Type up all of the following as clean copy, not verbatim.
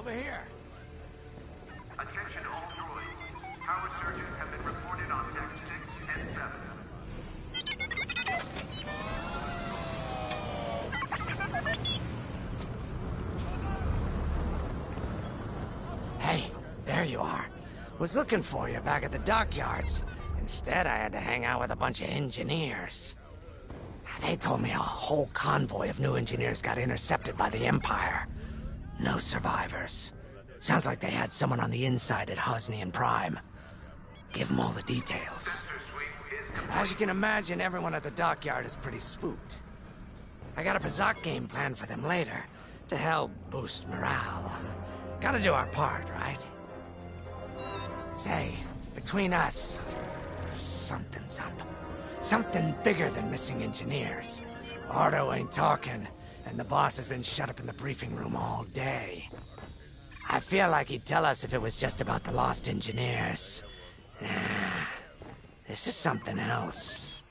over here. Attention all droids. Power surges have been reported on deck 6 and 7. Hey, there you are. Was looking for you back at the dockyards. Instead, I had to hang out with a bunch of engineers. They told me a whole convoy of new engineers got intercepted by the Empire. No survivors. Sounds like they had someone on the inside at Hosnian Prime. Give them all the details. As you can imagine, everyone at the dockyard is pretty spooked. I got a Pazak game planned for them later, to help boost morale. Gotta do our part, right? Say, between us, something's up. Something bigger than missing engineers. Ardo ain't talking, and the boss has been shut up in the briefing room all day. I feel like he'd tell us if it was just about the lost engineers. Nah, this is something else.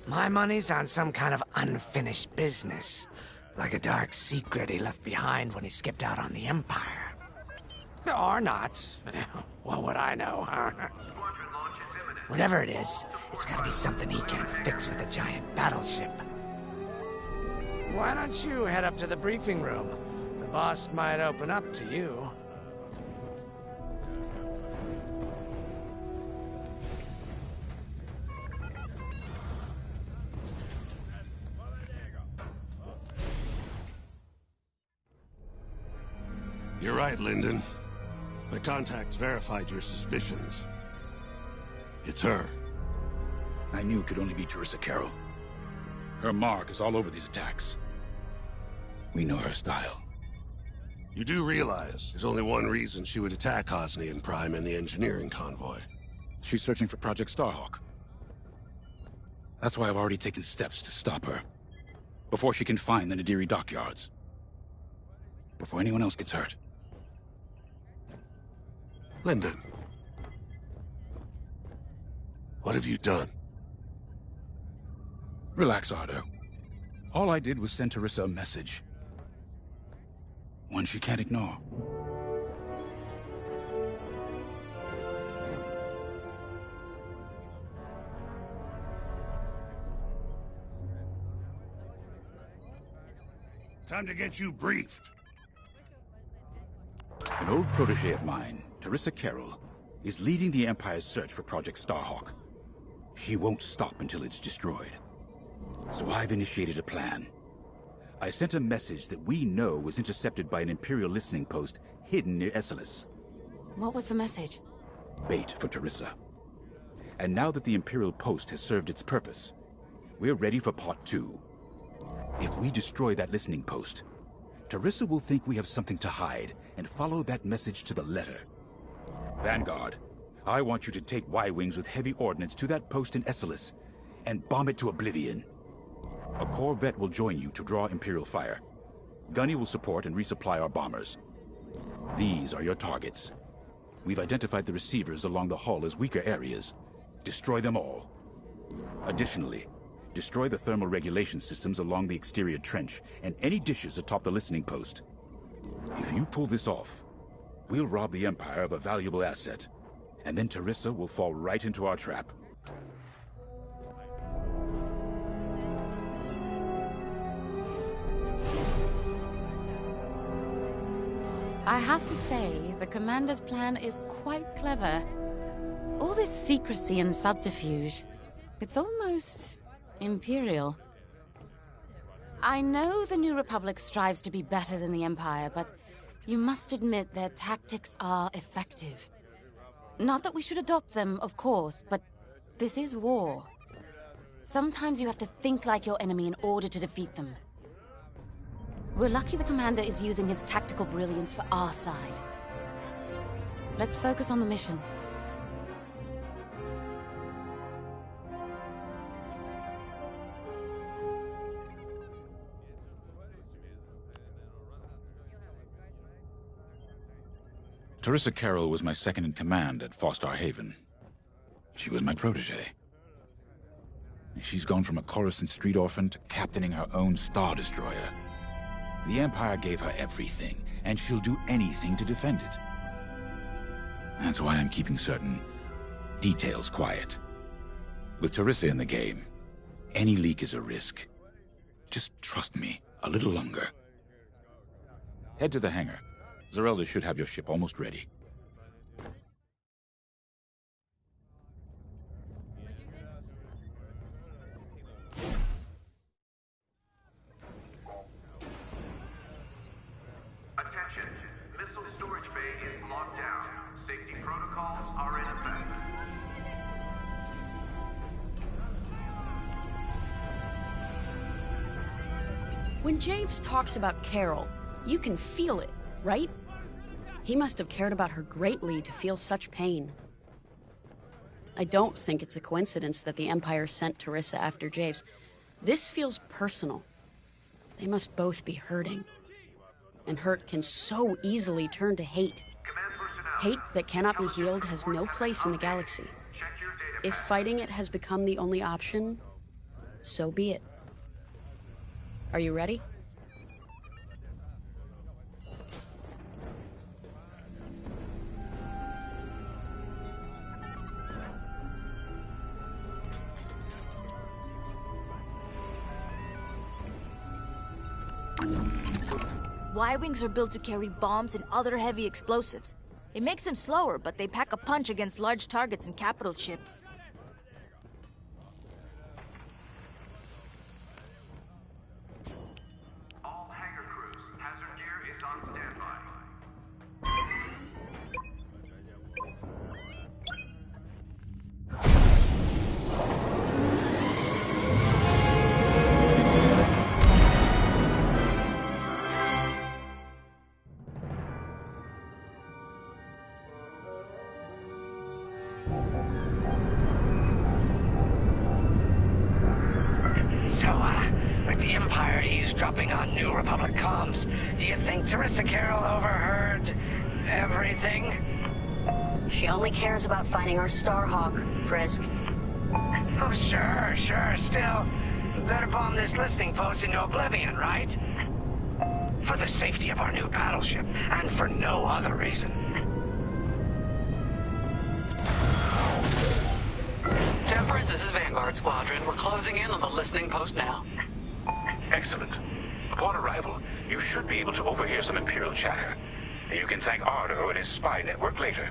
My money's on some kind of unfinished business. Like a dark secret he left behind when he skipped out on the Empire. Or not. What would I know, huh? Whatever it is, it's gotta be something he can't fix with a giant battleship. Why don't you head up to the briefing room? The boss might open up to you. You're right, Lyndon. My contacts verified your suspicions. It's her. I knew it could only be Teresa Carroll. Her mark is all over these attacks. We know her style. You do realize there's only one reason she would attack Hosnian Prime and the engineering convoy. She's searching for Project Starhawk. That's why I've already taken steps to stop her. Before she can find the Nadiri dockyards. Before anyone else gets hurt. Lyndon. What have you done? Relax, Ardo. All I did was send Teresa a message. One she can't ignore. Time to get you briefed. An old protege of mine, Teresa Carroll, is leading the Empire's search for Project Starhawk. She won't stop until it's destroyed. So I've initiated a plan. I sent a message that we know was intercepted by an Imperial listening post hidden near Esselis. What was the message? Bait for Teresa. And now that the Imperial post has served its purpose, we're ready for Part 2. If we destroy that listening post, Teresa will think we have something to hide and follow that message to the letter. Vanguard, I want you to take Y-Wings with heavy ordnance to that post in Esselis and bomb it to oblivion. A Corvette will join you to draw Imperial fire. Gunny will support and resupply our bombers. These are your targets. We've identified the receivers along the hull as weaker areas. Destroy them all. Additionally, destroy the thermal regulation systems along the exterior trench and any dishes atop the listening post. If you pull this off, we'll rob the Empire of a valuable asset, and then Teresa will fall right into our trap. I have to say, the Commander's plan is quite clever. All this secrecy and subterfuge, it's almost Imperial. I know the New Republic strives to be better than the Empire, but you must admit their tactics are effective. Not that we should adopt them, of course, but this is war. Sometimes you have to think like your enemy in order to defeat them. We're lucky the Commander is using his tactical brilliance for our side. Let's focus on the mission. Teresa Carroll was my second-in-command at Fostar Haven. She was my protege. She's gone from a Coruscant street orphan to captaining her own Star Destroyer. The Empire gave her everything, and she'll do anything to defend it. That's why I'm keeping certain details quiet. With Teresa in the game, any leak is a risk. Just trust me a little longer. Head to the hangar. Zerelda should have your ship almost ready. Attention, missile storage bay is locked down. Safety protocols are in effect. When Javes talks about Carol, you can feel it, right? He must have cared about her greatly to feel such pain. I don't think it's a coincidence that the Empire sent Teresa after Javes. This feels personal. They must both be hurting. And hurt can so easily turn to hate. Hate that cannot be healed has no place in the galaxy. If fighting it has become the only option, so be it. Are you ready? Y-Wings are built to carry bombs and other heavy explosives. It makes them slower, but they pack a punch against large targets and capital ships. All hangar crews, hazard gear is on standby. With the Empire eavesdropping on New Republic comms, do you think Teresa Carroll overheard everything? She only cares about finding our Starhawk, Frisk. Oh, sure. Still, better bomb this listening post into oblivion, right? For the safety of our new battleship, and for no other reason. Temperance, this is Vanguard Squadron. We're closing in on the listening post now. Excellent. Upon arrival, you should be able to overhear some Imperial chatter. You can thank Ardo and his spy network later.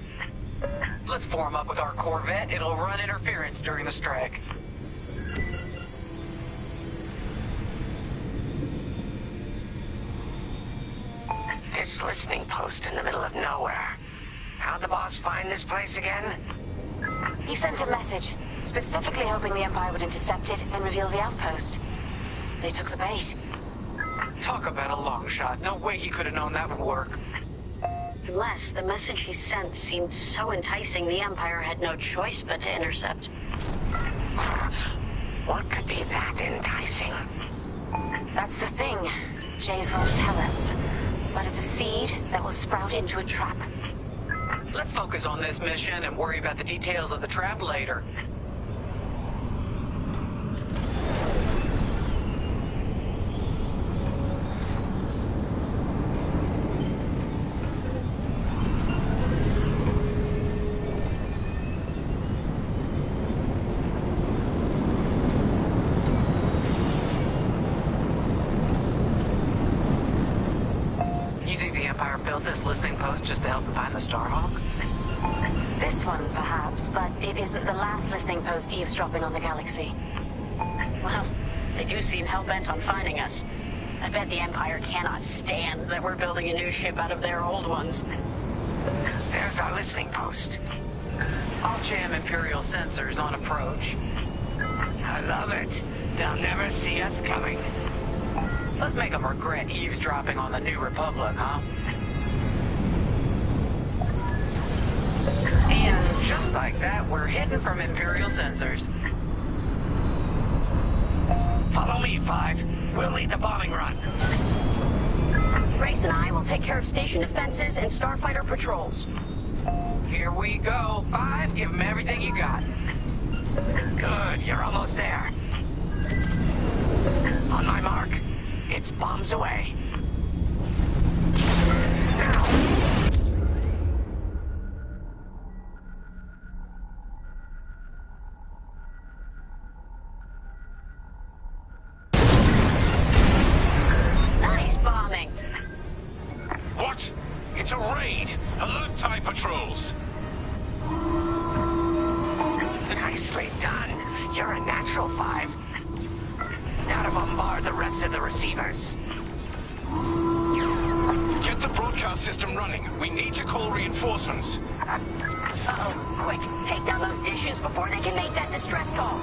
Let's form up with our Corvette. It'll run interference during the strike. This listening post in the middle of nowhere. How'd the boss find this place again? He sent a message, specifically hoping the Empire would intercept it and reveal the outpost. They took the bait. Talk about a long shot. No way he could have known that would work. Unless the message he sent seemed so enticing the Empire had no choice but to intercept. What could be that enticing? That's the thing. Jays won't tell us. But it's a seed that will sprout into a trap. Let's focus on this mission and worry about the details of the trap later. This listening post just to help him find the Starhawk? This one, perhaps, but it isn't the last listening post eavesdropping on the galaxy. Well, they do seem hell-bent on finding us. I bet the Empire cannot stand that we're building a new ship out of their old ones. There's our listening post. I'll jam Imperial sensors on approach. I love it. They'll never see us coming. Let's make them regret eavesdropping on the New Republic, huh? And just like that, we're hidden from Imperial sensors. Follow me, Five. We'll lead the bombing run. Grace and I will take care of station defenses and starfighter patrols. Here we go. Five, give them everything you got. Good, you're almost there. On my mark. It's bombs away. Nice bombing. What? It's a raid! Alert TIE patrols! Nicely done. You're a natural, 5. Now to bombard the rest of the receivers. Get the broadcast system running. We need to call reinforcements. Uh-oh. Quick, take down those dishes before they can make that distress call.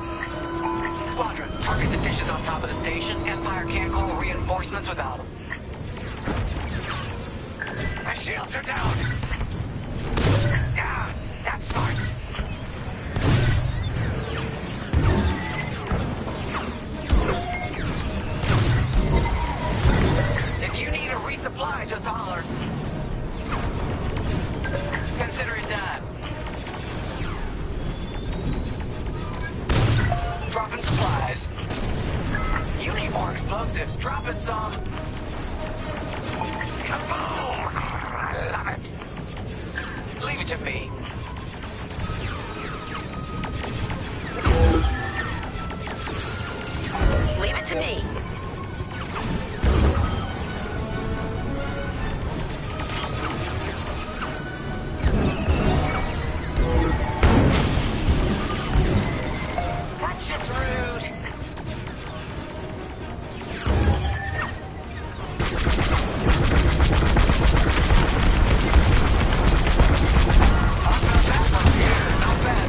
Squadron, target the dishes on top of the station. Empire can't call reinforcements without them. My shields are down. Ah, that's smart. If you need a resupply, just holler. Consider it done. Dropping supplies. You need more explosives. Dropping some. Kaboom! I love it. Leave it to me. Leave it to me. That's just rude. Not bad,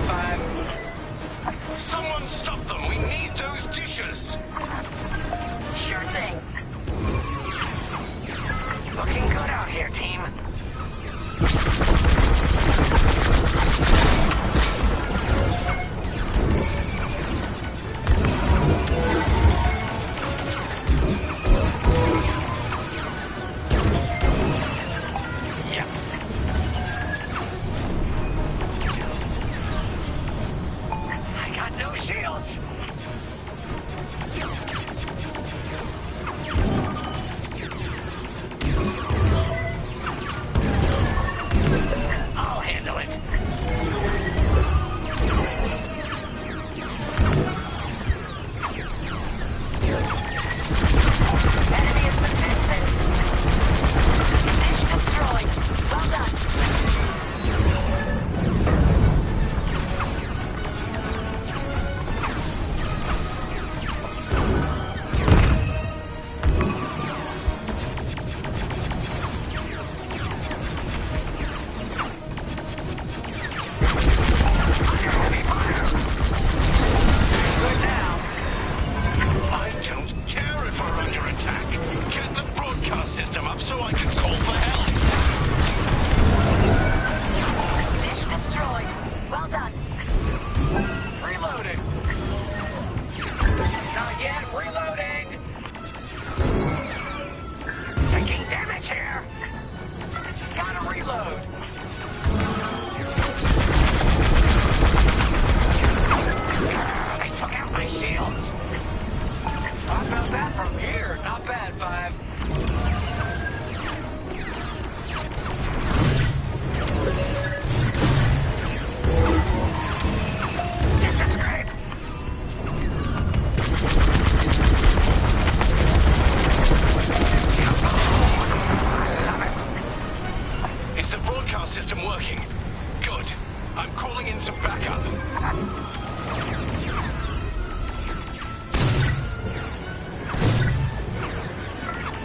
5. Someone stop them! We need those dishes! Sure thing. Looking good out here, team. Yep. I got no shields. I'll handle it. Enemy is persistent. Dish destroyed. Well done. Good now. I don't care if we're under attack. Get the broadcast system up so I can call for help. Dish destroyed. Well done. Reloading. Not yet. Reloading. Taking damage here. Gotta reload. They took out my shields. How about that from here? Not bad, 5. This is great. I love it. Is the broadcast system working? Good. I'm calling in some backup.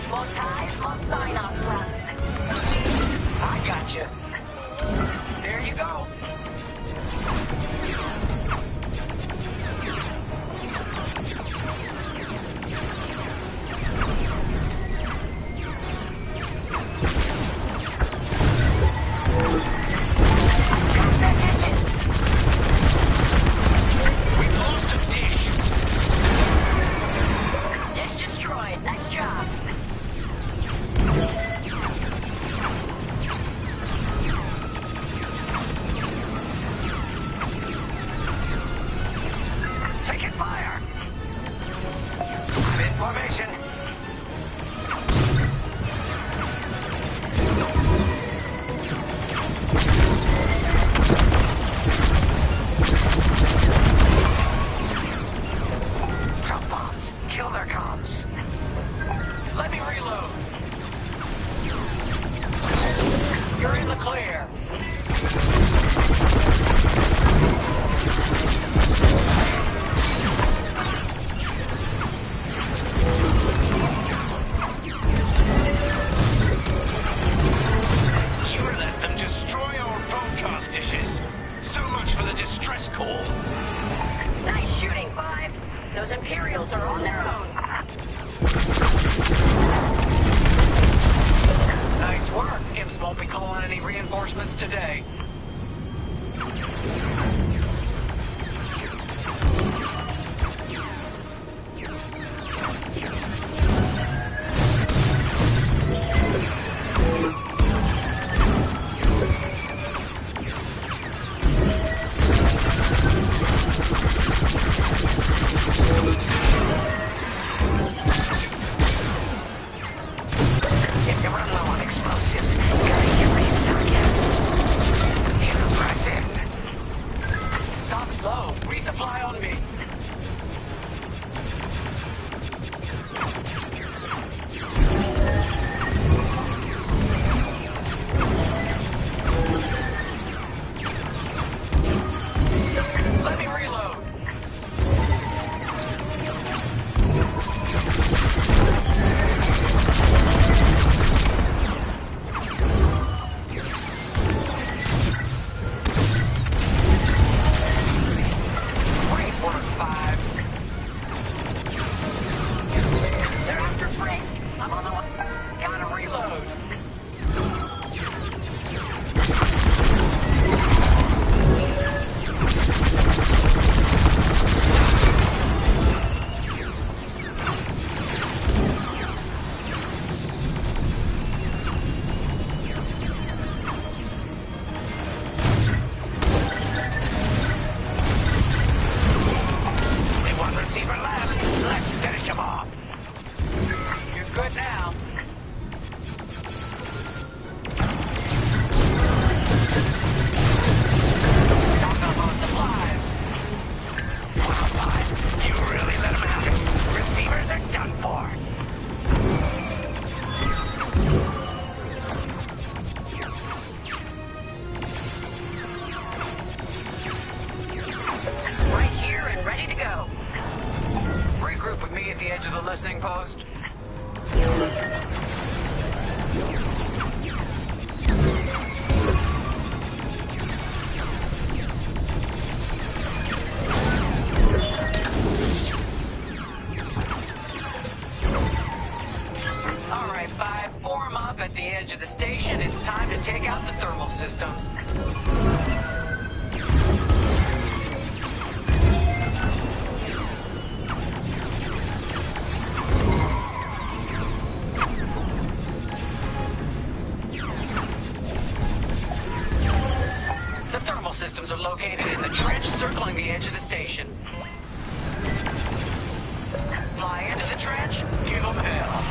More ties, more sign-offs, run. I got you. There you go. Attack their dishes. We've lost a dish. Dish destroyed. Nice job. distress call. Nice shooting, Five. Those Imperials are on their own. Nice work. Imps won't be calling any reinforcements today. If you run low on explosives, gotta get restocking. Impressive. Stock's low. Resupply on me. Let me reload. Great work, Five. They're after Frisk. I'm on the way. Gotta reload. They want receiver left. Let's finish him off. You're good now. Stock up on supplies. Wow, Five, you really let him have it. Receivers are done for. Right here and ready to go. Regroup with me at the edge of the listening post. All right, Five, form up at the edge of the station. It's time to take out the thermal systems. The thermal systems are located in the trench circling the edge of the station. Fly into the trench, give them hell.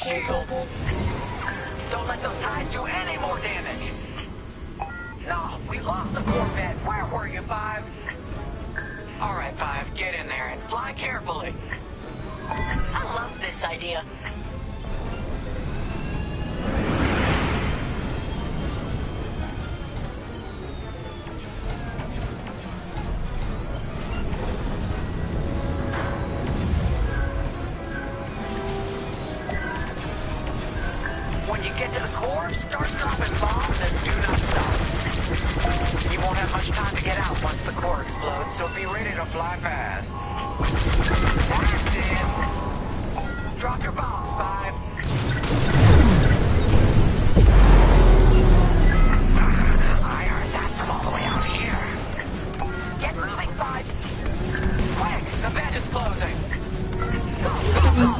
shields. Don't let those ties do any more damage. No, we lost the Corvette. Where were you, Five? All right, Five, get in there and fly carefully. I love this idea. When you get to the core, start dropping bombs and do not stop. You won't have much time to get out once the core explodes, so be ready to fly fast. That's it. Drop your bombs, Five. I heard that from all the way out here. Get moving, Five. Quick, the vent is closing. Go, go, go.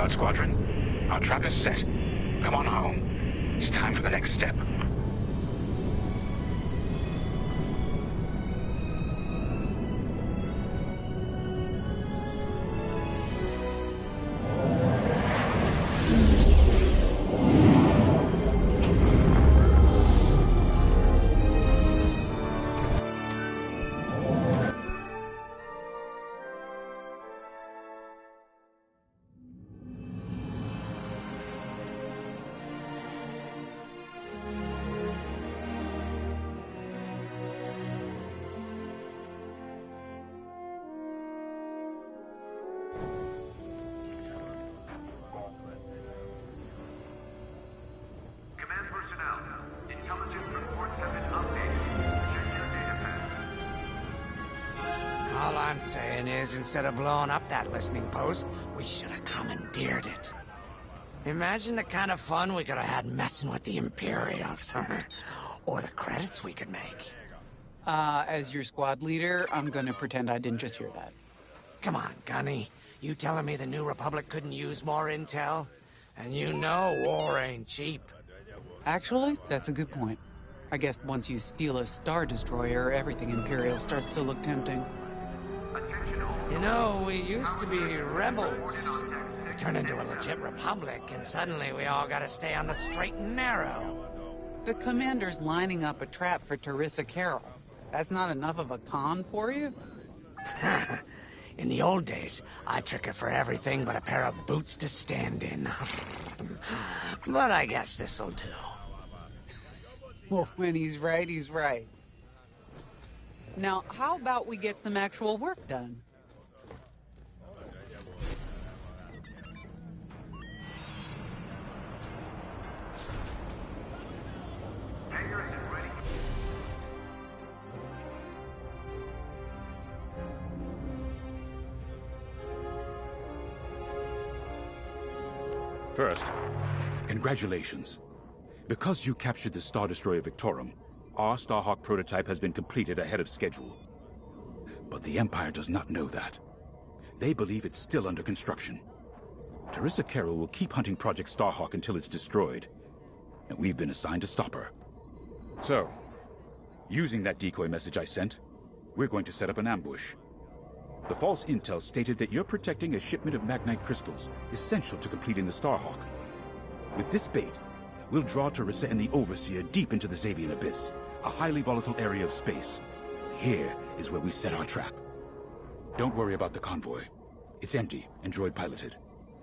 Squadron. Our trap is set. Come on home. It's time for the next step. All I'm saying is, instead of blowing up that listening post, we should have commandeered it. Imagine the kind of fun we could have had messing with the Imperials. Or the credits we could make. As your squad leader, I'm gonna pretend I didn't just hear that. Come on, Gunny. You telling me the New Republic couldn't use more intel? And you know war ain't cheap. Actually, that's a good point. I guess once you steal a Star Destroyer, everything Imperial starts to look tempting. You know, we used to be rebels. We turned into a legit republic, and suddenly we all gotta stay on the straight and narrow. The commander's lining up a trap for Teresa Carroll. That's not enough of a con for you? In the old days, I'd trick her for everything but a pair of boots to stand in. But I guess this'll do. Well, when he's right, he's right. Now, how about we get some actual work done? First, congratulations. Because you captured the Star Destroyer Victorum, our Starhawk prototype has been completed ahead of schedule. But the Empire does not know that. They believe it's still under construction. Teresa Carroll will keep hunting Project Starhawk until it's destroyed, and we've been assigned to stop her. So, using that decoy message I sent, we're going to set up an ambush. The false intel stated that you're protecting a shipment of Magnite crystals, essential to completing the Starhawk. With this bait, we'll draw Teresa and the Overseer deep into the Xavian Abyss, a highly volatile area of space. Here is where we set our trap. Don't worry about the convoy. It's empty and droid-piloted.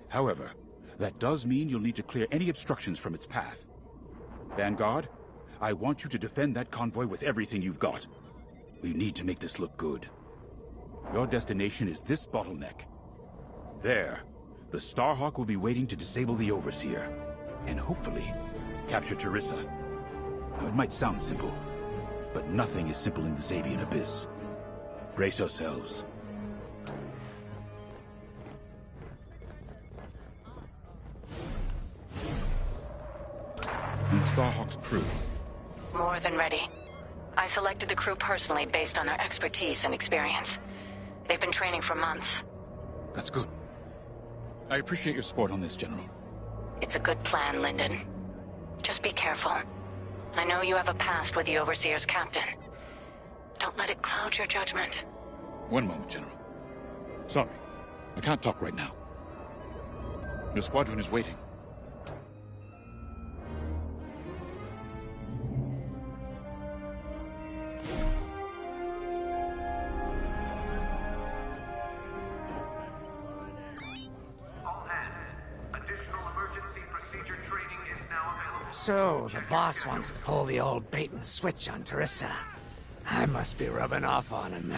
However, that does mean you'll need to clear any obstructions from its path. Vanguard, I want you to defend that convoy with everything you've got. We need to make this look good. Your destination is this bottleneck. There, the Starhawk will be waiting to disable the Overseer, and hopefully, capture Teresa. Now, it might sound simple, but nothing is simple in the Xavian Abyss. Brace yourselves. And the Starhawk's crew. More than ready. I selected the crew personally based on their expertise and experience. They've been training for months. That's good. I appreciate your support on this, General. It's a good plan, Lyndon. Just be careful. I know you have a past with the Overseer's captain. Don't let it cloud your judgment. One moment, General. Sorry, I can't talk right now. Your squadron is waiting. So, the boss wants to pull the old bait and switch on Teresa. I must be rubbing off on him.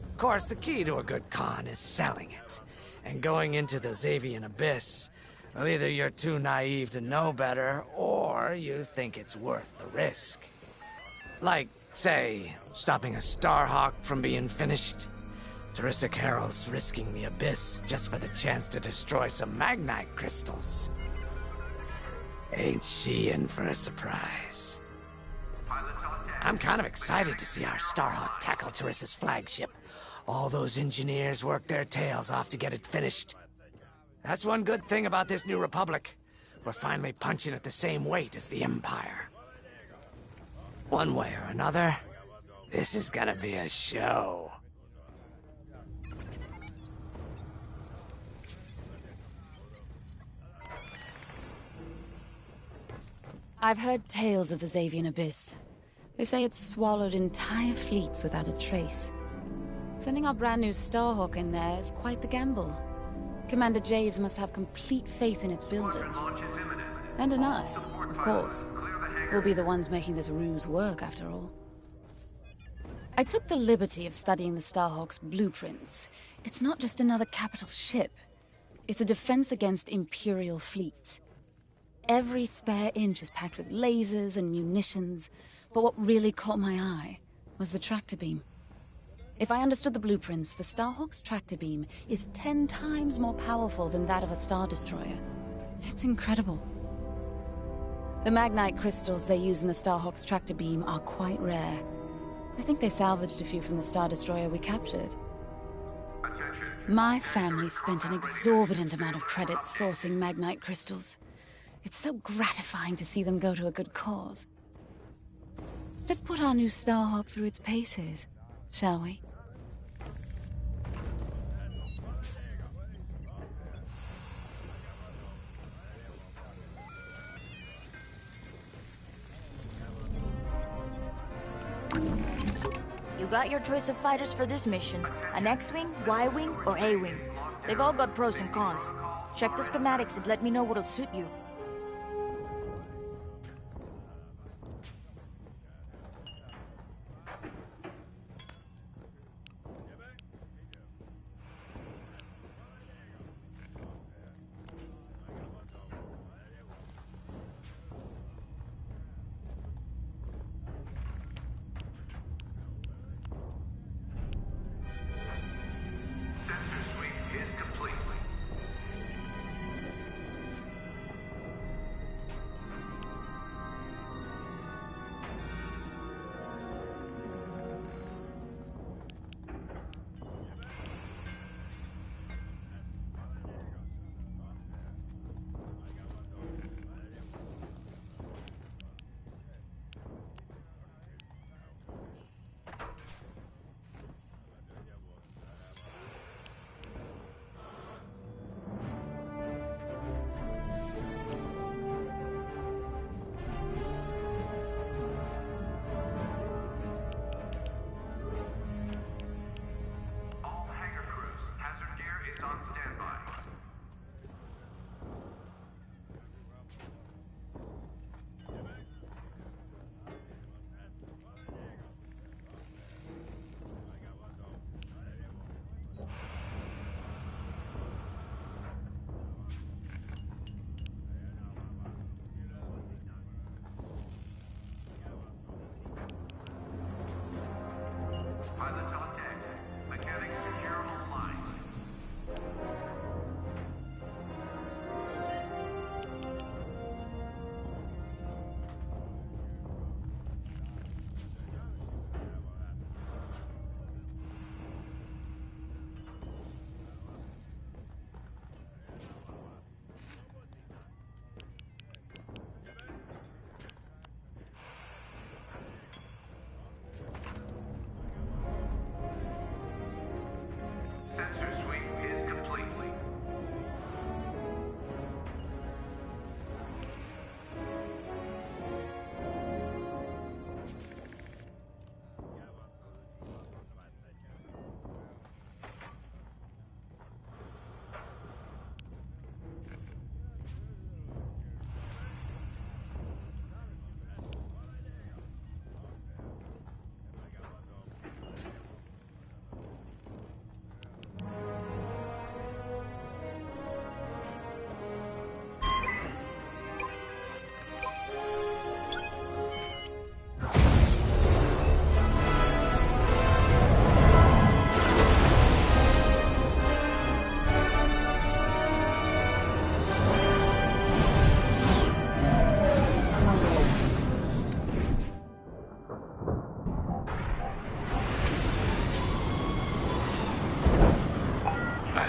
Of course, the key to a good con is selling it. And going into the Xavian Abyss, well, either you're too naive to know better, or you think it's worth the risk. Like, say, stopping a Starhawk from being finished. Teresa Carroll's risking the Abyss just for the chance to destroy some Magnite crystals. Ain't she in for a surprise? I'm kind of excited to see our Starhawk tackle Teresa's flagship. All those engineers worked their tails off to get it finished. That's one good thing about this new Republic. We're finally punching at the same weight as the Empire. One way or another, this is gonna be a show. I've heard tales of the Xavian Abyss. They say it's swallowed entire fleets without a trace. Sending our brand new Starhawk in there is quite the gamble. Commander Javes must have complete faith in its builders. And in us, of course. We'll be the ones making this ruse work, after all. I took the liberty of studying the Starhawk's blueprints. It's not just another capital ship. It's a defense against Imperial fleets. Every spare inch is packed with lasers and munitions, but what really caught my eye was the tractor beam. If I understood the blueprints, the Starhawk's tractor beam is 10 times more powerful than that of a Star Destroyer. It's incredible. The Magnite crystals they use in the Starhawk's tractor beam are quite rare. I think they salvaged a few from the Star Destroyer we captured. My family spent an exorbitant amount of credits sourcing Magnite crystals. It's so gratifying to see them go to a good cause. Let's put our new Starhawk through its paces, shall we? You got your choice of fighters for this mission. An X-Wing, Y-Wing, or A-Wing. They've all got pros and cons. Check the schematics and let me know what'll suit you.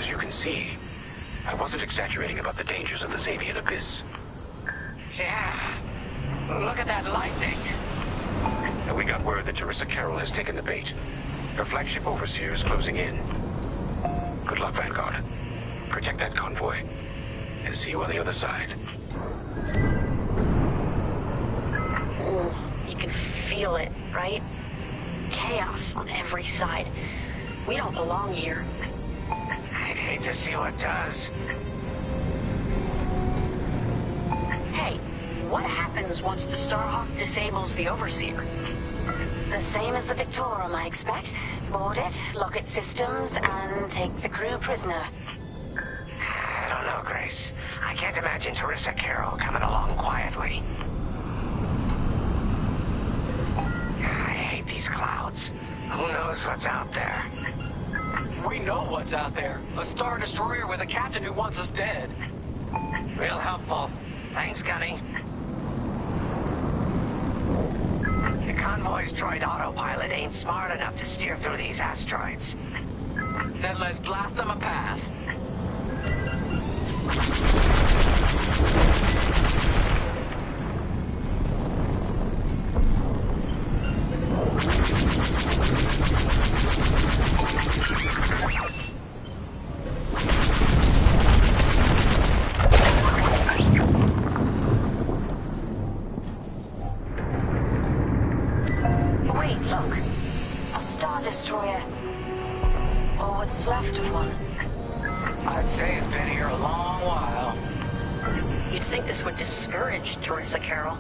As you can see, I wasn't exaggerating about the dangers of the Xavian Abyss. Yeah. Look at that lightning. And we got word that Teresa Carroll has taken the bait. Her flagship Overseer is closing in. Good luck, Vanguard. Protect that convoy. And see you on the other side. You can feel it, right? Chaos on every side. We don't belong here. I'd hate to see what does. Hey, what happens once the Starhawk disables the Overseer? The same as the Victorum, I expect. Board it, lock its systems, and take the crew prisoner. I don't know, Grace. I can't imagine Teresa Carroll coming along quietly. I hate these clouds. Who knows what's out there? We know what's out there. A Star Destroyer with a captain who wants us dead. Real helpful. Thanks, Gunny. The convoy's droid autopilot ain't smart enough to steer through these asteroids. Then let's blast them a path. Wait, look. A Star Destroyer. Or what's left of one. I'd say it's been here a long while. You'd think this would discourage Teresa Carroll.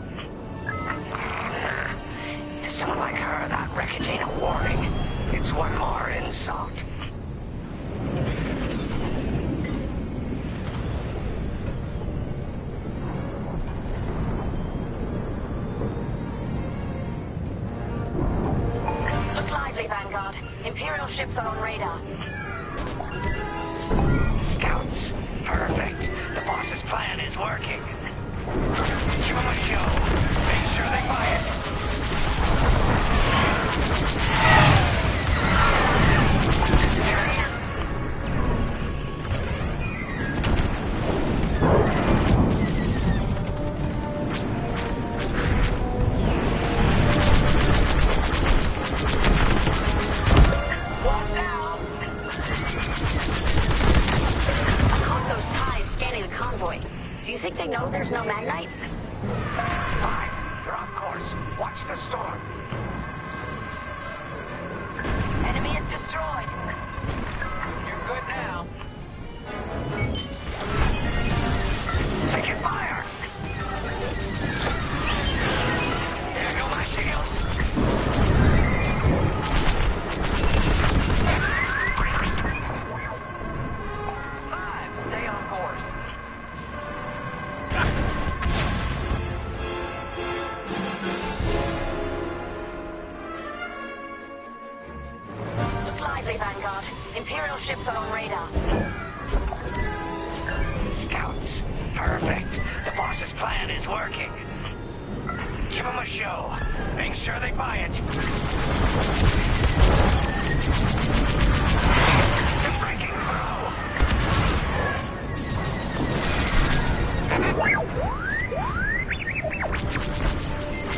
To someone like her, that wreckage ain't a warning. It's one more insult. Look lively, Vanguard. Imperial ships are on radar. Scouts. Perfect. The boss's plan is working. Give them a show. Make sure they buy it. What now? I caught those ties scanning the convoy. Do you think they know there's no Magnite? Fine. You're off course. Watch the storm. Enemy is destroyed. You're good now. Taking fire! There go my shields. Five, stay on course. Look lively, Vanguard. Imperial ships are on radar. Scouts. Perfect. The boss's plan is working. Give them a show. Make sure they buy it. They're breaking through.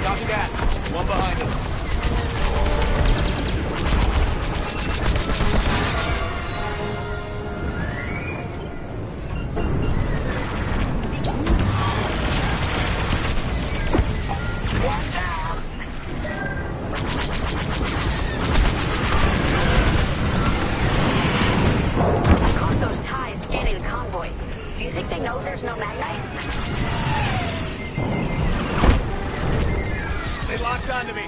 Copy that. One behind us. Watch out! I caught those ties scanning the convoy. Do you think they know there's no Magnite? They locked onto me.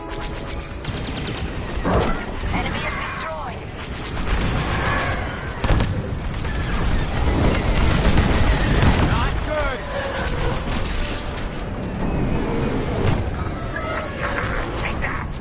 Enemy is destroyed. Not good. Take that.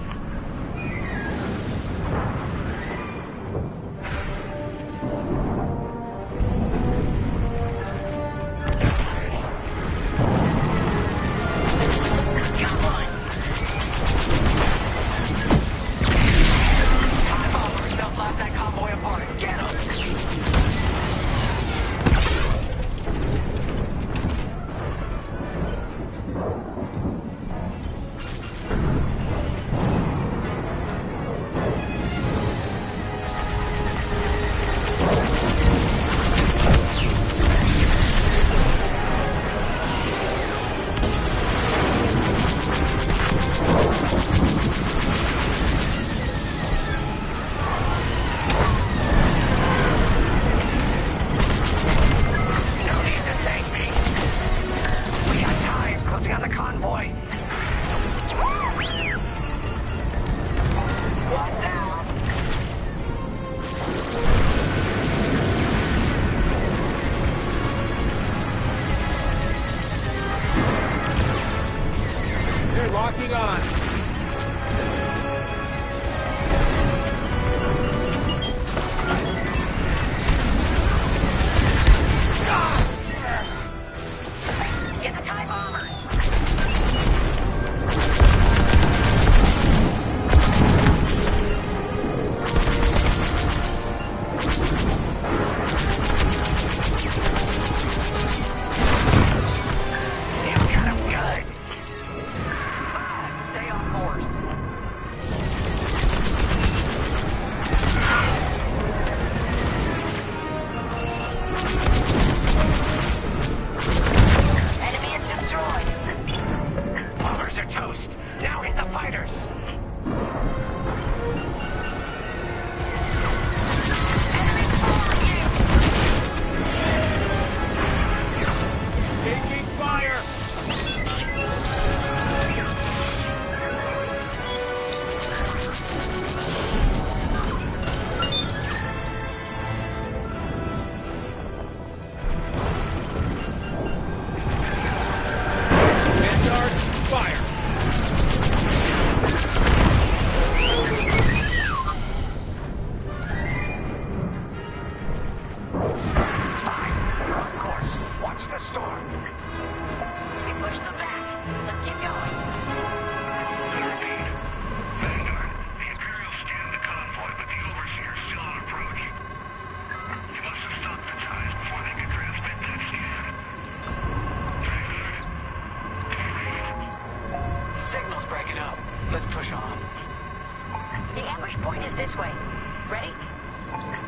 Ready?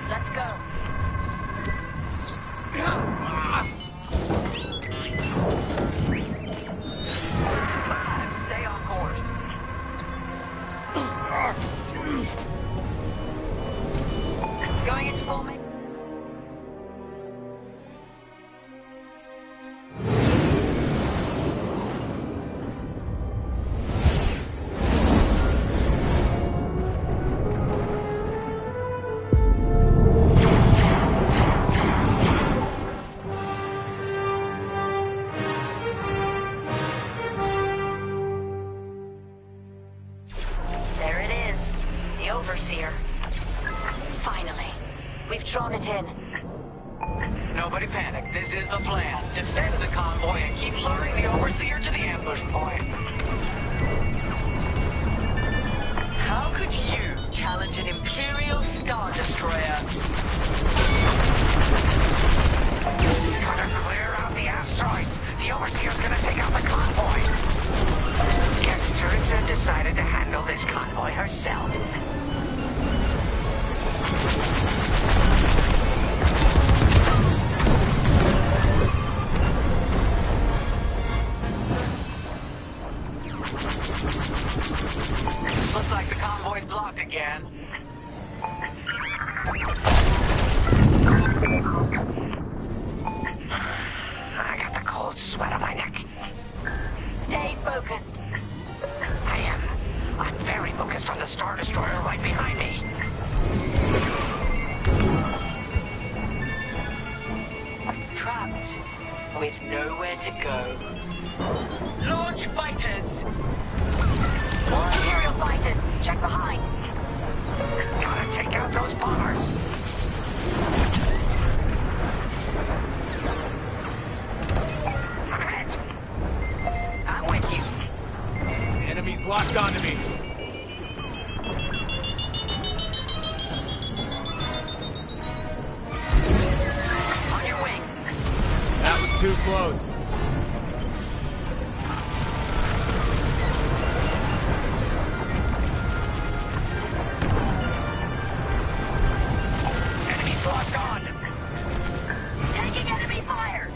Let's go. Stay on course. Going into formation. There it is. The Overseer. Finally. We've drawn it in. Nobody panic. This is the plan. Defend the convoy and keep luring the Overseer to the ambush point. How could you challenge an Imperial Star Destroyer? Gotta clear out the asteroids. The Overseer's gonna take out the convoy. Guess Teresa decided to handle this convoy herself. Looks like the convoy's blocked again. I got the cold sweat on my neck. Stay focused. I am. I'm very focused on the Star Destroyer right behind me. Trapped. With nowhere to go. Launch fighters! More Imperial fighters! Check behind! Gotta take out those bombers. I'm hit. I'm with you. Enemies locked onto me. On your wing. That was too close. Enemies locked on. Taking enemy fire!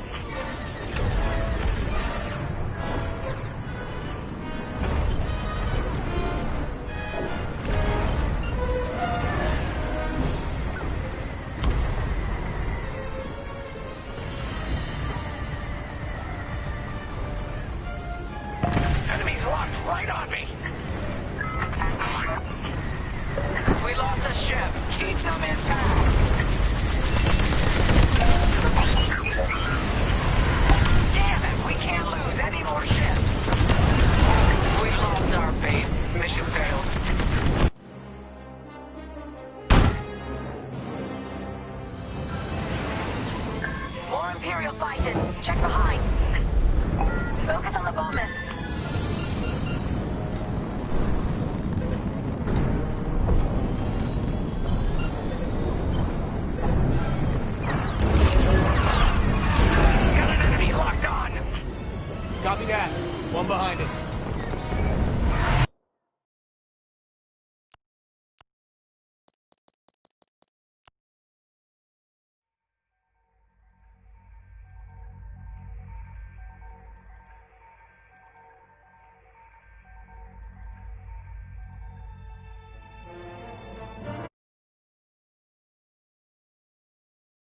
Enemies locked right on me. We lost a ship. Keep them intact. Damn it, we can't lose any more ships. We've lost our bait. Mission failed. More Imperial fighters! Check behind! Focus on the bombers! Got an enemy locked on. Copy that. One behind us.